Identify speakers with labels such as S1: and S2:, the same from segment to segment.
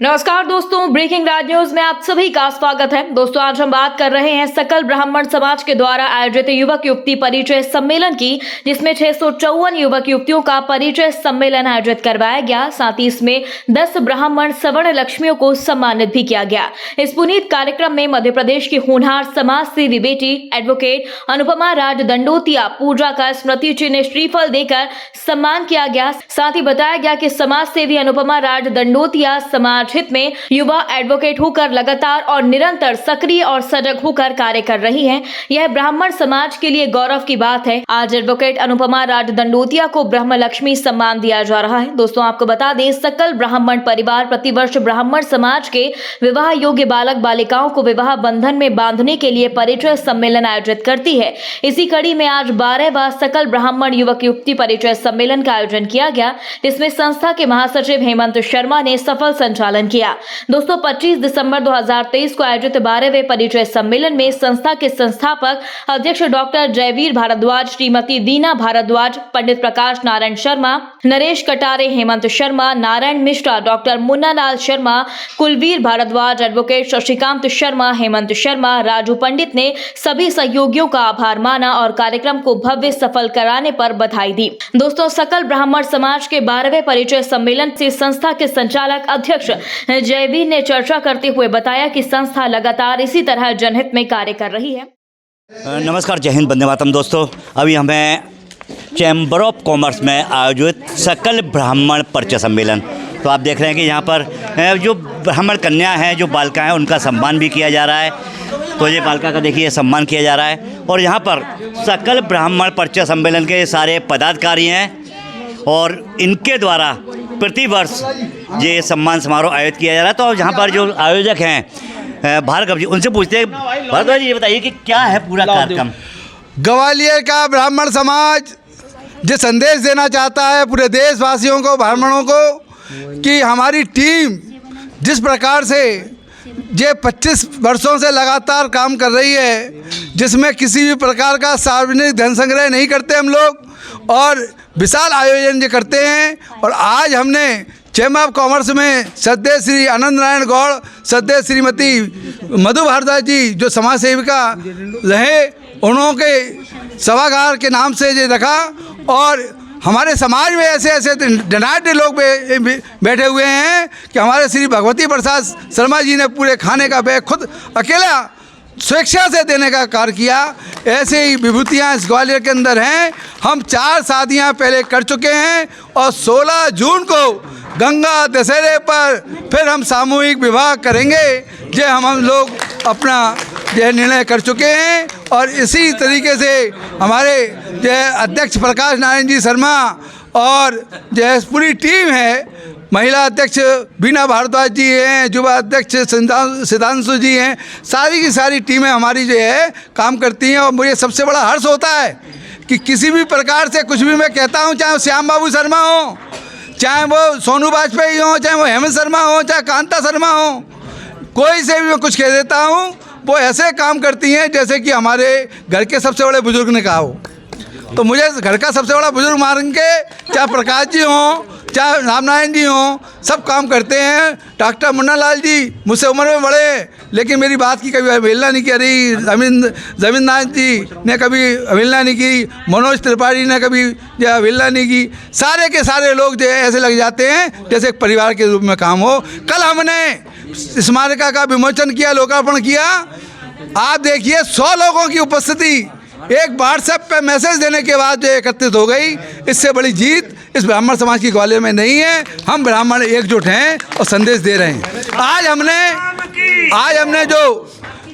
S1: नमस्कार दोस्तों, ब्रेकिंग राज न्यूज में आप सभी का स्वागत है। दोस्तों, आज हम बात कर रहे हैं सकल ब्राह्मण समाज के द्वारा आयोजित युवक युवती परिचय सम्मेलन की, जिसमें 654 युवक युवतियों का परिचय सम्मेलन आयोजित करवाया गया। साथ ही इसमें 10 ब्राह्मण सवर्ण लक्ष्मियों को सम्मानित भी किया गया। इस पुनीत कार्यक्रम में मध्य प्रदेश की होनहार समाज सेवी बेटी एडवोकेट अनुपमा राज दंडोतिया पूजा का स्मृति चिन्ह श्रीफल देकर सम्मान किया गया। साथ ही बताया गया कि समाज सेवी अनुपमा राज दंडोतिया समाज हित में युवा एडवोकेट होकर लगातार और निरंतर सक्रिय और सजग होकर कार्य कर रही हैं। यह ब्राह्मण समाज के लिए गौरव की बात है। आज एडवोकेट अनुपमा राज दंडोतिया को ब्रह्म लक्ष्मी सम्मान दिया जा रहा है। दोस्तों, आपको बता दें, सकल ब्राह्मण परिवार प्रतिवर्ष ब्राह्मण समाज के विवाह योग्य बालक बालिकाओं को विवाह बंधन में बांधने के लिए परिचय सम्मेलन आयोजित करती है। इसी कड़ी में आज 12वां सकल ब्राह्मण युवक युवती परिचय सम्मेलन का आयोजन किया गया, जिसमें संस्था के महासचिव हेमंत शर्मा ने सफल संचालन किया। दोस्तों, 25 दिसंबर 2023 को आयोजित 12वें परिचय सम्मेलन में संस्था के संस्थापक अध्यक्ष डॉक्टर जयवीर भारद्वाज, श्रीमती दीना भारद्वाज, पंडित प्रकाश नारायण शर्मा, नरेश कटारे, हेमंत शर्मा, नारायण मिश्रा, डॉक्टर मुन्ना लाल शर्मा, कुलवीर भारद्वाज, एडवोकेट शशिकांत शर्मा, हेमंत शर्मा, राजू पंडित ने सभी सहयोगियों का आभार माना और कार्यक्रम को भव्य सफल कराने पर बधाई दी। दोस्तों, सकल ब्राह्मण समाज के 12वें परिचय सम्मेलन से संस्था के संचालक अध्यक्ष जयवीर ने चर्चा करते हुए बताया कि संस्था लगातार इसी तरह जनहित में कार्य कर रही है।
S2: नमस्कार, जय हिंद, वंदे मातरम। दोस्तों, अभी हमें चैम्बर ऑफ कॉमर्स में आयोजित सकल ब्राह्मण परिचय सम्मेलन, तो आप देख रहे हैं कि यहाँ पर जो ब्राह्मण कन्या हैं, जो बालिका हैं, उनका सम्मान भी किया जा रहा है। तो ये बालिका का देखिए सम्मान किया जा रहा है और यहाँ पर सकल ब्राह्मण परिचय सम्मेलन के सारे पदाधिकारी हैं और इनके द्वारा प्रतिवर्ष ये सम्मान समारोह आयोजित किया जा रहा है। तो यहाँ पर जो आयोजक हैं भार्गव जी, उनसे पूछते हैं। भार्गव जी, ये बताइए कि क्या है पूरा कार्यक्रम?
S3: ग्वालियर का ब्राह्मण समाज जो संदेश देना चाहता है पूरे देशवासियों को, ब्राह्मणों को, कि हमारी टीम जिस प्रकार से ये 25 वर्षों से लगातार काम कर रही है, जिसमें किसी भी प्रकार का सार्वजनिक धन संग्रह नहीं करते हम लोग और विशाल आयोजन जो करते हैं। और आज हमने चैम्बर ऑफ कॉमर्स में सद्य श्री आनंद नारायण गौड़, सद्य श्रीमती मधु भारद्वाज जी जो समाज सेविका रहे, उन्हों के सभागार के नाम से ये रखा। और हमारे समाज में ऐसे ऐसे डनाटे लोग बैठे हुए हैं कि हमारे श्री भगवती प्रसाद शर्मा जी ने पूरे खाने का बैग खुद अकेला स्वेच्छा से देने का कार्य किया। ऐसे ही विभूतियाँ इस ग्वालियर के अंदर हैं। हम 4 शादियाँ पहले कर चुके हैं और 16 जून को गंगा दशहरे पर फिर हम सामूहिक विवाह करेंगे। ये हम लोग अपना यह निर्णय कर चुके हैं। और इसी तरीके से हमारे जो अध्यक्ष प्रकाश नारायण जी शर्मा और जो पूरी टीम है, महिला अध्यक्ष बीना भारद्वाज जी हैं, युवा अध्यक्ष सिद्धांशु जी हैं, सारी की सारी टीमें हमारी जो है काम करती हैं। और मुझे सबसे बड़ा हर्ष होता है कि किसी भी प्रकार से कुछ भी मैं कहता हूँ, चाहे वो श्याम बाबू शर्मा हो, चाहे वो सोनू वाजपेयी हो, चाहे वो हेमंत शर्मा हो, चाहे कांता शर्मा हो, कोई से भी मैं कुछ कह देता हूँ, वो ऐसे काम करती हैं जैसे कि हमारे घर के सबसे बड़े बुजुर्ग ने कहा हो। तो मुझे घर का सबसे बड़ा बुजुर्ग मान के, चाहे प्रकाश जी हों, चाहे रामनारायण जी हों, सब काम करते हैं। डॉक्टर मुन्ना लाल जी मुझसे उम्र में बड़े, लेकिन मेरी बात की कभी अवहेलना नहीं करी। जमींदार जी ने कभी अवहेलना नहीं की, मनोज त्रिपाठी ने कभी अवहेलना नहीं की। सारे के सारे लोग जो ऐसे लग जाते हैं जैसे एक परिवार के रूप में काम हो। कल हमने स्मारिका का विमोचन किया, लोकार्पण किया। आप देखिए 100 लोगों की उपस्थिति एक व्हाट्सएप पे मैसेज देने के बाद जो एकत्रित हो गई। इससे बड़ी जीत इस ब्राह्मण समाज की ग्वालियर में नहीं है। हम ब्राह्मण एकजुट हैं और संदेश दे रहे हैं। आज हमने जो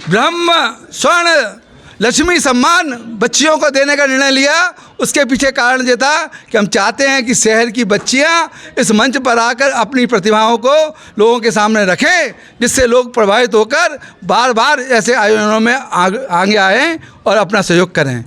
S3: ब्रह्म स्वर्ण लक्ष्मी सम्मान बच्चियों को देने का निर्णय लिया, उसके पीछे कारण ये था कि हम चाहते हैं कि शहर की बच्चियां इस मंच पर आकर अपनी प्रतिभाओं को लोगों के सामने रखें, जिससे लोग प्रभावित होकर बार बार ऐसे आयोजनों में आगे आएँ और अपना सहयोग करें।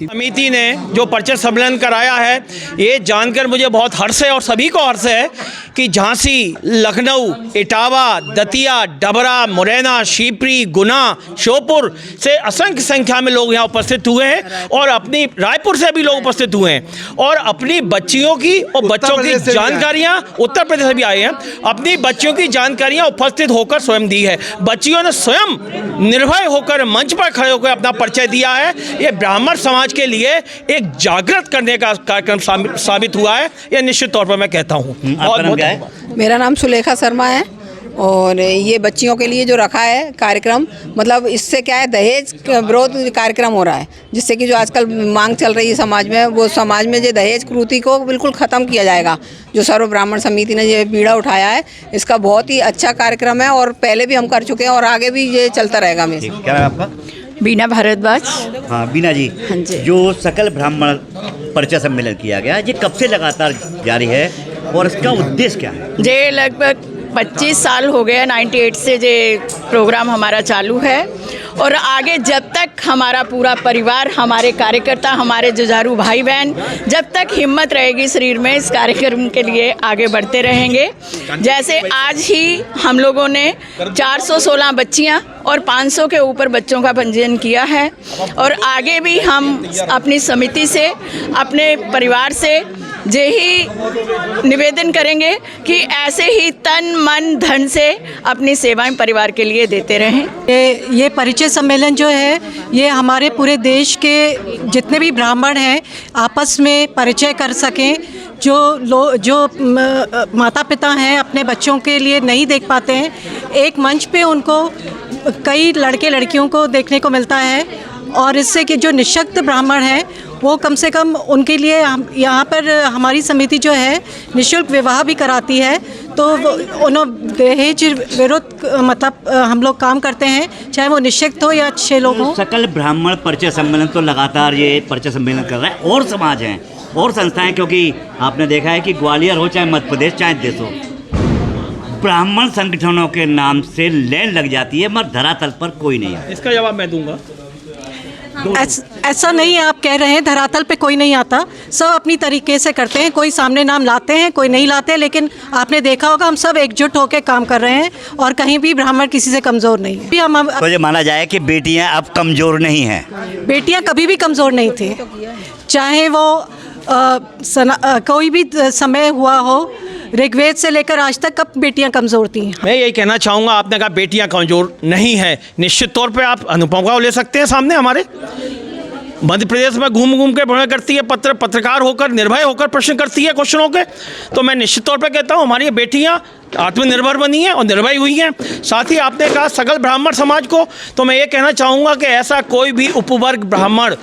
S4: समिति ने जो परिचय सम्मेलन कराया है, ये जानकर मुझे बहुत हर्ष है और सभी को हर्ष है कि झांसी, लखनऊ, इटावा, दतिया, डबरा, मुरैना, शिवपुरी, गुना, श्योपुर से असंख्य संख्या में लोग यहाँ उपस्थित हुए हैं और अपनी रायपुर से भी लोग उपस्थित हुए हैं और अपनी बच्चियों की और बच्चों की जानकारियाँ, उत्तर प्रदेश से भी आए हैं, अपनी बच्चियों की जानकारियाँ उपस्थित होकर स्वयं दी है। बच्चियों ने स्वयं निर्भय होकर मंच पर खड़े होकर अपना परिचय दिया है। ये ब्राह्मण समाज के लिए एक जागृत करने का कार्यक्रम साबित हुआ है, ये निश्चित तौर पर मैं कहता हूँ।
S5: मेरा नाम सुलेखा शर्मा है और ये बच्चियों के लिए जो रखा है कार्यक्रम, मतलब इससे क्या है, दहेज विरोध कार्यक्रम हो रहा है, जिससे कि जो आजकल मांग चल रही है समाज में, वो समाज में जो दहेज कुरीति को बिल्कुल ख़त्म किया जाएगा। जो सर्व ब्राह्मण समिति ने ये बीड़ा उठाया है, इसका बहुत ही अच्छा कार्यक्रम है और पहले भी हम कर चुके हैं और आगे भी ये चलता रहेगा। मेरा
S2: क्या है आपका?
S5: बीना भारद्वाज।
S2: हाँ बीना जी,
S5: हाँ जी।
S2: जो सकल ब्राह्मण परिचय सम्मेलन किया गया, ये कब से लगातार जारी है और इसका उद्देश्य क्या है?
S6: जे लगभग 25 साल हो गया, 98 से ये प्रोग्राम हमारा चालू है और आगे जब तक हमारा पूरा परिवार, हमारे कार्यकर्ता, हमारे जुझारू भाई बहन, जब तक हिम्मत रहेगी शरीर में, इस कार्यक्रम के लिए आगे बढ़ते रहेंगे। जैसे आज ही हम लोगों ने 416 बच्चियां और 500 के ऊपर बच्चों का पंजीयन किया है और आगे भी हम अपनी समिति से, अपने परिवार से यही निवेदन करेंगे कि ऐसे ही तन मन धन से अपनी सेवाएं परिवार के लिए देते रहें।
S7: ये परिचय सम्मेलन जो है, ये हमारे पूरे देश के जितने भी ब्राह्मण हैं आपस में परिचय कर सकें। जो माता पिता हैं अपने बच्चों के लिए नहीं देख पाते हैं, एक मंच पे उनको कई लड़के लड़कियों को देखने को मिलता है और इससे कि जो निःशक्त ब्राह्मण हैं वो कम से कम उनके लिए यहाँ पर हमारी समिति जो है निःशुल्क विवाह भी कराती है। तो उन्होंने दहेज विरुद्ध मतलब हम लोग काम करते हैं, चाहे वो निःशक्त हो या अच्छे लोग हों।
S2: सकल ब्राह्मण परिचय सम्मेलन तो लगातार ये परिचय सम्मेलन कर रहा है और समाज हैं और संस्थाएं, क्योंकि आपने देखा है कि ग्वालियर हो चाहे मध्य प्रदेश चाहे देश हो, ब्राह्मण संगठनों के नाम से लाइन लग जाती है मगर धरातल पर कोई नहीं है।
S4: इसका जवाब मैं दूंगा।
S7: ऐसा नहीं है, आप कह रहे हैं धरातल पे कोई नहीं आता, सब अपनी तरीके से करते हैं। कोई सामने नाम लाते हैं, कोई नहीं लाते, लेकिन आपने देखा होगा हम सब एकजुट होकर काम कर रहे हैं और कहीं भी ब्राह्मण किसी से कमज़ोर नहीं है। हम
S2: तो ये माना जाए कि बेटियां अब कमज़ोर नहीं हैं?
S7: बेटियां कभी भी कमज़ोर नहीं थी, चाहे वो कोई भी समय हुआ हो, ऋग्वेद से लेकर आज तक कब बेटियां कमज़ोर थी।
S4: मैं यही कहना चाहूँगा, आपने कहा बेटियां कमज़ोर नहीं हैं, निश्चित तौर पे आप अनुपम को ले सकते हैं सामने। हमारे मध्य प्रदेश में घूम घूम के भ्रमण करती है, पत्रकार होकर निर्भय होकर प्रश्न करती है क्वेश्चनों के। तो मैं निश्चित तौर पे कहता हूँ हमारी बेटियाँ आत्मनिर्भर बनी हैं और निर्भय हुई हैं। साथ ही आपने कहा सकल ब्राह्मण समाज को, तो मैं ये कहना चाहूँगा कि ऐसा कोई भी उपवर्ग ब्राह्मण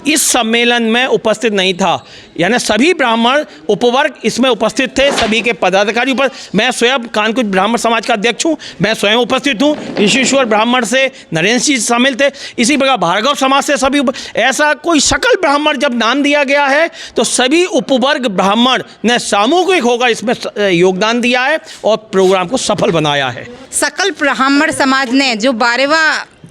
S4: इस सम्मेलन में उपस्थित नहीं था, यानी सभी ब्राह्मण उपवर्ग इसमें उपस्थित थे, सभी के पदाधिकारी उपस्थित। मैं स्वयं कानकुज ब्राह्मण समाज का अध्यक्ष हूँ, मैं स्वयं उपस्थित हूँ। ऋषिश्वर ब्राह्मण से नरेंद्र जी शामिल थे, इसी प्रकार भार्गव समाज से सभी। ऐसा कोई सकल ब्राह्मण जब नाम दिया गया है तो सभी उपवर्ग ब्राह्मण ने सामूहिक होकर इसमें योगदान दिया है और प्रोग्राम को सफल बनाया है।
S8: सकल ब्राह्मण समाज ने जो 12वां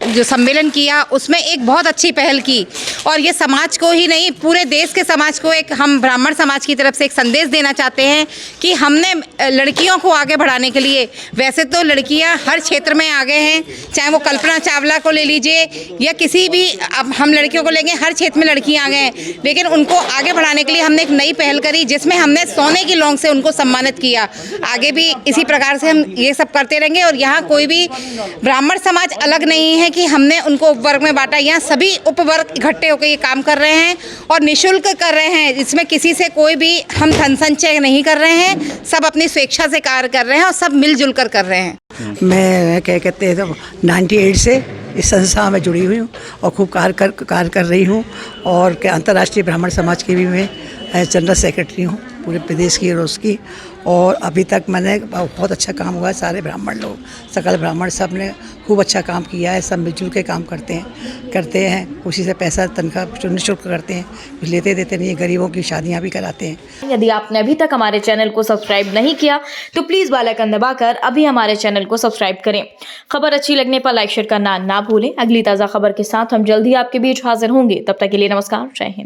S8: जो सम्मेलन किया, उसमें एक बहुत अच्छी पहल की और ये समाज को ही नहीं, पूरे देश के समाज को एक, हम ब्राह्मण समाज की तरफ से एक संदेश देना चाहते हैं कि हमने लड़कियों को आगे बढ़ाने के लिए, वैसे तो लड़कियां हर क्षेत्र में आगे हैं, चाहे वो कल्पना चावला को ले लीजिए या किसी भी, अब हम लड़कियों को लेंगे, हर क्षेत्र में लड़कियां आगे हैं, लेकिन उनको आगे बढ़ाने के लिए हमने एक नई पहल करी जिसमें हमने सोने की लौंग से उनको सम्मानित किया। आगे भी इसी प्रकार से हम ये सब करते रहेंगे और यहाँ कोई भी ब्राह्मण समाज अलग नहीं है कि हमने उनको उपवर्ग में बांटा। यहाँ सभी उपवर्ग इकट्ठे होकर ये काम कर रहे हैं और निःशुल्क कर रहे हैं, इसमें किसी से कोई भी हम धन संचय नहीं कर रहे हैं, सब अपनी स्वेच्छा से कार्य कर रहे हैं और सब मिलजुल कर कर रहे हैं।
S9: मैं क्या कहते हैं, तो 98 से इस संस्था में जुड़ी हुई हूँ और खूब कार्य कर रही हूँ और अंतर्राष्ट्रीय ब्राह्मण समाज की भी मैं जनरल सेक्रेटरी हूँ। पूरे प्रदेश की और उसकी। और अभी तक मैंने बहुत अच्छा काम हुआ है, सारे ब्राह्मण लोग, सकल ब्राह्मण सब ने खूब अच्छा काम किया है, सब मिलजुल के काम करते हैं, उसी से पैसा तनख्वाह निःशुल्क करते हैं, कुछ लेते देते नहीं, गरीबों की शादियाँ भी कराते हैं।
S1: यदि आपने अभी तक हमारे चैनल को सब्सक्राइब नहीं किया तो प्लीज़ बेल आइकन दबाकर अभी हमारे चैनल को सब्सक्राइब करें। खबर अच्छी लगने पर लाइक शेयर करना ना भूलें। अगली ताज़ा खबर के साथ हम जल्दी आपके बीच हाजिर होंगे। तब तक के लिए नमस्कार, जय हिंद।